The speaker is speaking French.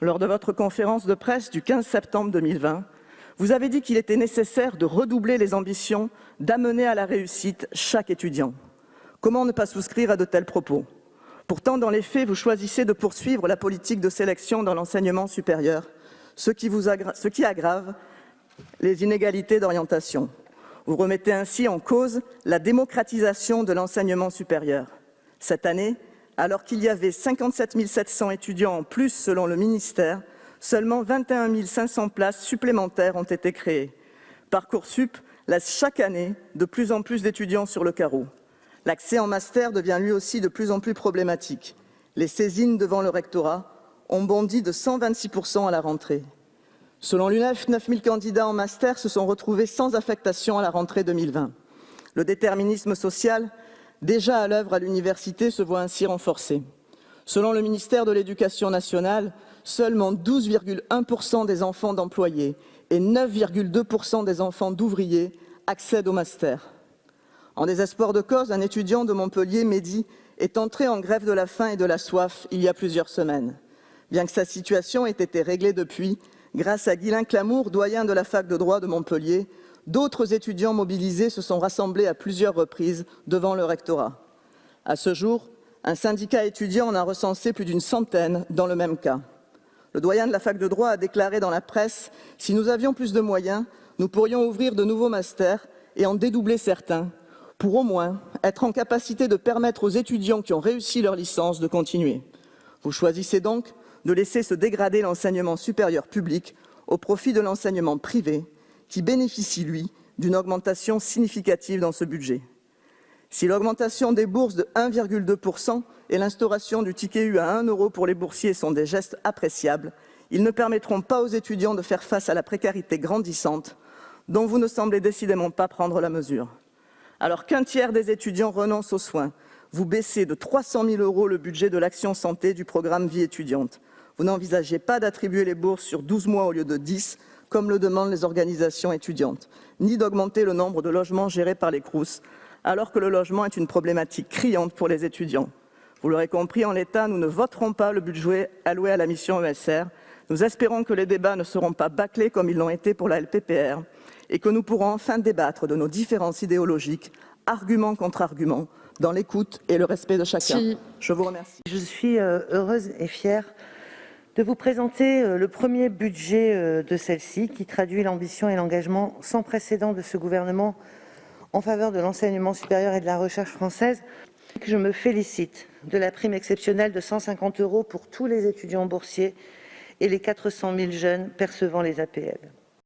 Lors de votre conférence de presse du 15 septembre 2020, vous avez dit qu'il était nécessaire de redoubler les ambitions, d'amener à la réussite chaque étudiant. Comment ne pas souscrire à de tels propos? Pourtant, dans les faits, vous choisissez de poursuivre la politique de sélection dans l'enseignement supérieur, ce qui aggrave les inégalités d'orientation. Vous remettez ainsi en cause la démocratisation de l'enseignement supérieur. Cette année, alors qu'il y avait 57 700 étudiants en plus selon le ministère, seulement 21 500 places supplémentaires ont été créées. Parcoursup laisse chaque année de plus en plus d'étudiants sur le carreau. L'accès en master devient lui aussi de plus en plus problématique. Les saisines devant le rectorat ont bondi de 126% à la rentrée. Selon l'UNEF, 9 000 candidats en master se sont retrouvés sans affectation à la rentrée 2020. Le déterminisme social, déjà à l'œuvre à l'université, se voit ainsi renforcé. Selon le ministère de l'Éducation nationale, seulement 12,1% des enfants d'employés et 9,2% des enfants d'ouvriers accèdent au master. En désespoir de cause, un étudiant de Montpellier, Mehdi, est entré en grève de la faim et de la soif il y a plusieurs semaines. Bien que sa situation ait été réglée depuis, grâce à Guylain Clamour, doyen de la fac de droit de Montpellier, d'autres étudiants mobilisés se sont rassemblés à plusieurs reprises devant le rectorat. À ce jour, un syndicat étudiant en a recensé plus d'une centaine dans le même cas. Le doyen de la fac de droit a déclaré dans la presse « Si nous avions plus de moyens, nous pourrions ouvrir de nouveaux masters et en dédoubler certains, pour au moins être en capacité de permettre aux étudiants qui ont réussi leur licence de continuer. » Vous choisissez donc de laisser se dégrader l'enseignement supérieur public au profit de l'enseignement privé, qui bénéficie, lui, d'une augmentation significative dans ce budget. Si l'augmentation des bourses de 1,2% et l'instauration du ticket U à 1 € pour les boursiers sont des gestes appréciables, ils ne permettront pas aux étudiants de faire face à la précarité grandissante, dont vous ne semblez décidément pas prendre la mesure. Alors qu'un tiers des étudiants renoncent aux soins, vous baissez de 300 000 € le budget de l'action santé du programme Vie étudiante. Vous n'envisagez pas d'attribuer les bourses sur 12 mois au lieu de 10, comme le demandent les organisations étudiantes, ni d'augmenter le nombre de logements gérés par les Crous, alors que le logement est une problématique criante pour les étudiants. Vous l'aurez compris, en l'état, nous ne voterons pas le budget alloué à la mission ESR. Nous espérons que les débats ne seront pas bâclés comme ils l'ont été pour la LPPR et que nous pourrons enfin débattre de nos différences idéologiques, argument contre argument, dans l'écoute et le respect de chacun. Je vous remercie. Je suis heureuse et fière de vous présenter le premier budget de celle-ci, qui traduit l'ambition et l'engagement sans précédent de ce gouvernement en faveur de l'enseignement supérieur et de la recherche française. Je me félicite de la prime exceptionnelle de 150 € pour tous les étudiants boursiers et les 400 000 jeunes percevant les APL.